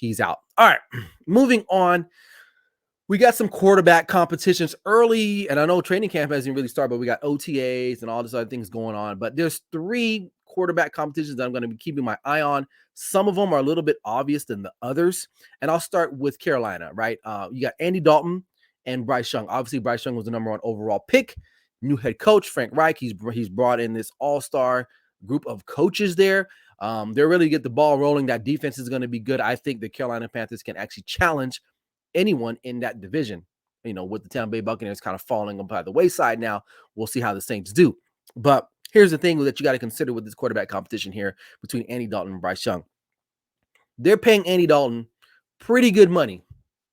he's out. All right, moving on. We got some quarterback competitions early, and I know training camp hasn't really started, but we got OTAs and all this other things going on. But there's 3 quarterback competitions that I'm going to be keeping my eye on. Some of them are a little bit obvious than the others, and I'll start with Carolina, right? You got Andy Dalton and Bryce Young. Obviously, Bryce Young was the number 1 overall pick. New head coach, Frank Reich, he's brought in this all-star group of coaches there. They're really get the ball rolling. That defense is going to be good. I think the Carolina Panthers can actually challenge anyone in that division. With the Tampa Bay Buccaneers kind of falling by the wayside now, we'll see how the Saints do. But here's the thing that you got to consider with this quarterback competition here between Andy Dalton and Bryce Young. They're paying Andy Dalton pretty good money,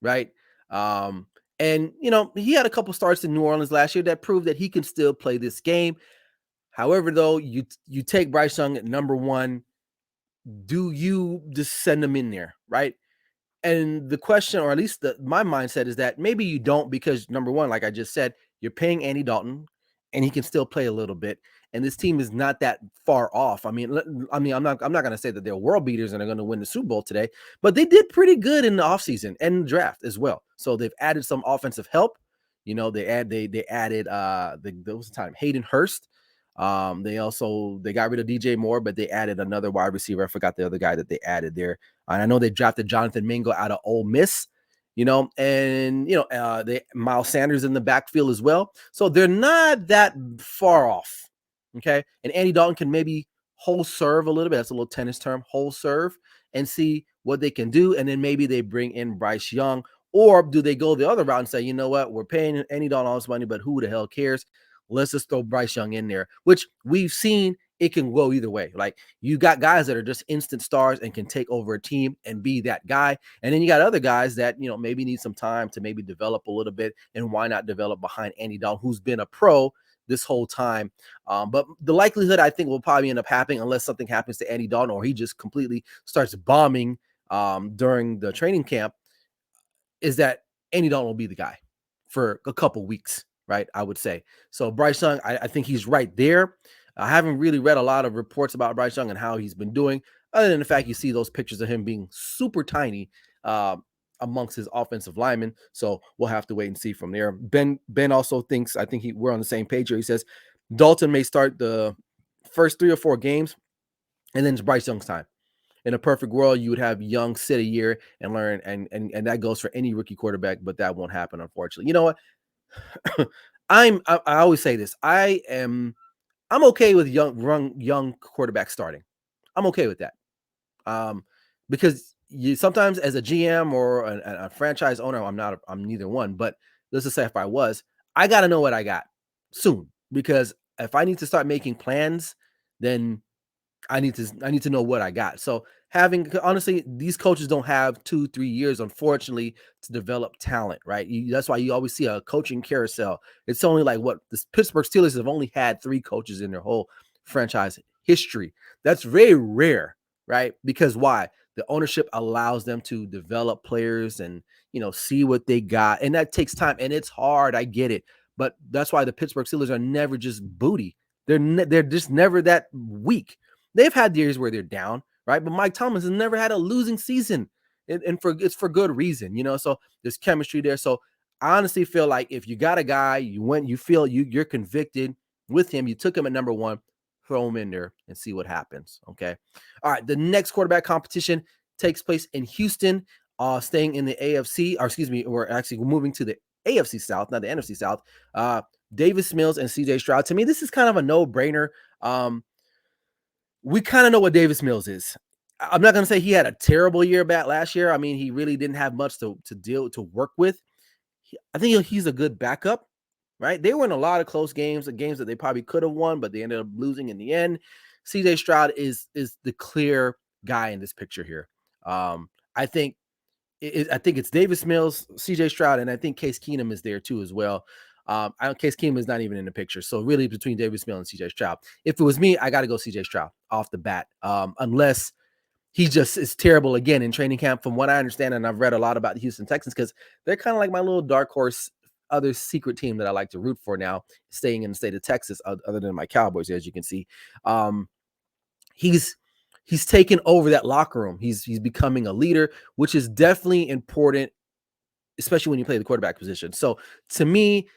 right? And he had a couple starts in New Orleans last year that proved that he can still play this game. However, though, you take Bryce Young at number 1, do you just send him in there, right? And the question, or at least my mindset, is that maybe you don't, because number 1, like I just said, you're paying Andy Dalton and he can still play a little bit. And this team is not that far off. I'm not going to say that they're world beaters and are going to win the Super Bowl today, but they did pretty good in the offseason and the draft as well. So they've added some offensive help. They added what was the time? Hayden Hurst. They got rid of DJ Moore, but they added another wide receiver. I forgot the other guy that they added there. And I know they drafted Jonathan Mingo out of Ole Miss, and they Miles Sanders in the backfield as well. So they're not that far off. Okay. And Andy Dalton can maybe whole serve a little bit. That's a little tennis term, whole serve, and see what they can do. And then maybe they bring in Bryce Young, or do they go the other route and say, you know what, we're paying Andy Dalton all this money, but who the hell cares? Let's just throw Bryce Young in there, which we've seen it can go either way. Like, you got guys that are just instant stars and can take over a team and be that guy. And then you got other guys that, maybe need some time to maybe develop a little bit. And why not develop behind Andy Dalton, who's been a pro this whole time? But the likelihood, I think, will probably end up happening, unless something happens to Andy Dalton or he just completely starts bombing during the training camp, is that Andy Dalton will be the guy for a couple weeks, right? I would say. So Bryce Young, I think he's right there. I haven't really read a lot of reports about Bryce Young and how he's been doing, other than the fact you see those pictures of him being super tiny amongst his offensive linemen. So we'll have to wait and see from there. Ben also thinks, I think we're on the same page here. He says Dalton may start the first 3 or 4 games, and then it's Bryce Young's time. In a perfect world, you would have Young sit a year and learn, and that goes for any rookie quarterback, but that won't happen, unfortunately. You know what? I always say this. I'm okay with young quarterback starting. I'm okay with that. Because you sometimes, as a GM or a franchise owner, I'm neither one, but let's just say if I was, I got to know what I got soon, because if I need to start making plans, then I need to know what I got. So honestly, these coaches don't have 2-3 years, unfortunately, to develop talent, right? That's why you always see a coaching carousel. It's only like the Pittsburgh Steelers have only had 3 coaches in their whole franchise history. That's very rare, right? Because why? The ownership allows them to develop players and, see what they got. And that takes time, and it's hard. I get it. But that's why the Pittsburgh Steelers are never just booty. They're just never that weak. They've had years where they're down, right? But Mike Tomlin has never had a losing season, and it's for good reason, So there's chemistry there. So I honestly feel like if you got a guy, you feel you're convicted with him, you took him at number 1, throw him in there and see what happens. Okay. All right. The next quarterback competition takes place in Houston, staying in the AFC, or excuse me, we're actually moving to the AFC South, not the NFC South. Davis Mills and CJ Stroud. To me, this is kind of a no-brainer. We kind of know what Davis Mills is. I'm not going to say he had a terrible year back last year. I mean, he really didn't have much to work with. I think he's a good backup, right? They were in a lot of close games that they probably could have won, but they ended up losing in the end. CJ Stroud is the clear guy in this picture here. I think it's Davis Mills, CJ Stroud, and I think Case Keenum is there too as well. Case Keenum is not even in the picture. So really between Davis Mills and CJ Stroud. If it was me, I got to go CJ Stroud off the bat, unless he just is terrible again in training camp, from what I understand. And I've read a lot about the Houston Texans, because they're kind of like my little dark horse, other secret team that I like to root for now, staying in the state of Texas, other than my Cowboys, as you can see. he's taken over that locker room. He's becoming a leader, which is definitely important, especially when you play the quarterback position. So to me,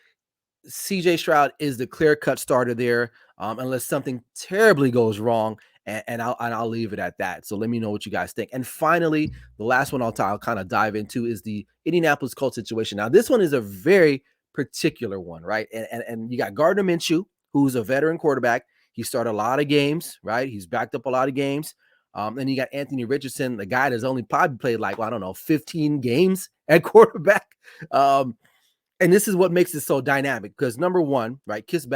CJ Stroud is the clear-cut starter there, unless something terribly goes wrong, and I'll leave it at that. So let me know what you guys think. And finally, the last one I'll kind of dive into is the Indianapolis Colts situation. Now, this one is a very particular one, right? And you got Gardner Minshew, who's a veteran quarterback. He started a lot of games, right? He's backed up a lot of games. And you got Anthony Richardson, the guy that's only probably played like, well, I don't know, 15 games at quarterback. And this is what makes it so dynamic because number one, right, Chris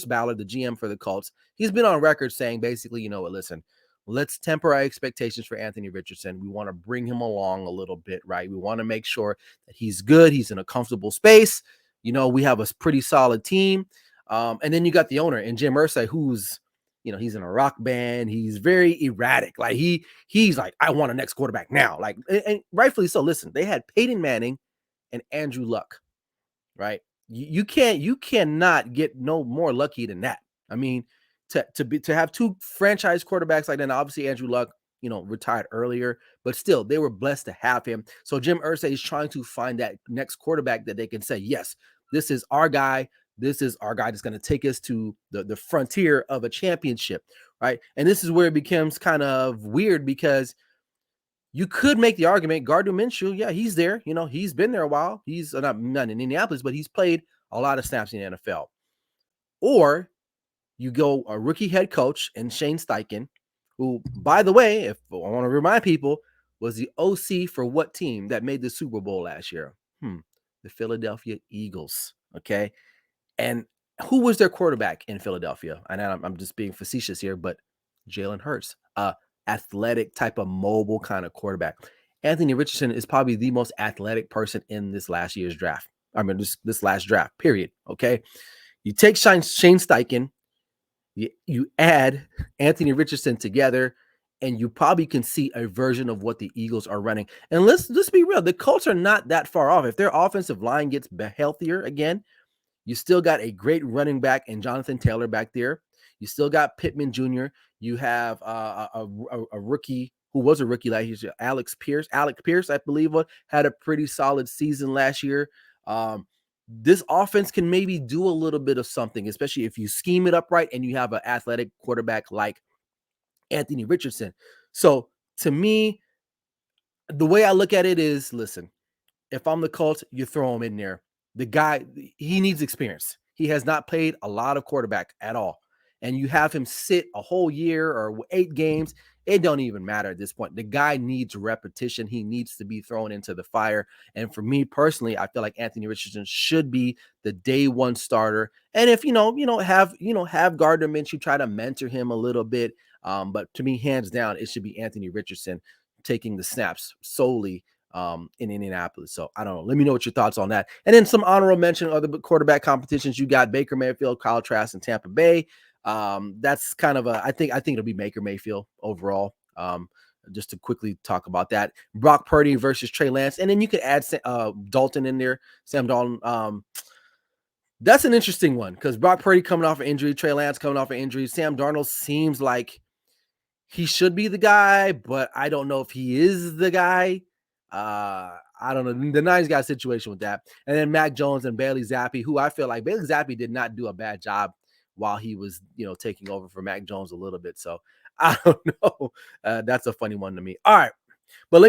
Ballard, the GM for the Colts, he's been on record saying basically, you know what, listen, let's temper our expectations for Anthony Richardson. We want to bring him along a little bit, right? We want to make sure that he's good. He's in a comfortable space. You know, we have a pretty solid team. And then you got the owner and Jim Irsay, who's, you know, he's in a rock band. He's very erratic. Like he's like, I want a next quarterback now. Like, and rightfully so. Listen, they had Peyton Manning and Andrew Luck. Right? You cannot get no more lucky than that. I mean, to have two franchise quarterbacks like that. Obviously, Andrew Luck, you know, retired earlier, but still, they were blessed to have him. So Jim Irsay is trying to find that next quarterback that they can say, yes, this is our guy. This is our guy that's going to take us to the frontier of a championship, right? And this is where it becomes kind of weird because you could make the argument Gardner Minshew, yeah, he's there. You know, he's been there a while. He's not in Indianapolis, but he's played a lot of snaps in the NFL. Or you go a rookie head coach and Shane Steichen, who, by the way, if I want to remind people, was the OC for what team that made the Super Bowl last year? The Philadelphia Eagles. Okay. And who was their quarterback in Philadelphia? And I'm just being facetious here, but Jalen Hurts, athletic type of mobile kind of quarterback. Anthony Richardson is probably the most athletic person in this last year's draft. I mean, this last draft, period. Okay. You take Shane Steichen, you add Anthony Richardson together, and you probably can see a version of what the Eagles are running. And let's be real. The Colts are not that far off. If their offensive line gets healthier again, you still got a great running back in Jonathan Taylor back there. You still got Pittman Jr. You have a rookie who was a rookie last year, Alec Pierce, I believe, had a pretty solid season last year. This offense can maybe do a little bit of something, especially if you scheme it up right and you have an athletic quarterback like Anthony Richardson. So to me, the way I look at it is, listen, if I'm the Colts, you throw him in there. The guy, he needs experience. He has not played a lot of quarterback at all. And you have him sit a whole year or 8 games. It don't even matter at this point. The guy needs repetition. He needs to be thrown into the fire. And for me personally, I feel like Anthony Richardson should be the day one starter. And if have Gardner Minshew try to mentor him a little bit. But to me, hands down, it should be Anthony Richardson taking the snaps solely in Indianapolis. So I don't know. Let me know what your thoughts on that. And then some honorable mention other quarterback competitions. You got Baker Mayfield, Kyle Trask, and Tampa Bay. That's kind of I think it'll be Baker Mayfield overall. Just to quickly talk about that. Brock Purdy versus Trey Lance. And then you could add Dalton in there, Sam Dalton. That's an interesting one because Brock Purdy coming off an injury, Trey Lance coming off an injury. Sam Darnold seems like he should be the guy, but I don't know if he is the guy. I don't know. The Niners got a situation with that. And then Mac Jones and Bailey Zappi, who I feel like Bailey Zappi did not do a bad job while he was, taking over for Mac Jones a little bit. So I don't know. That's a funny one to me. All right. But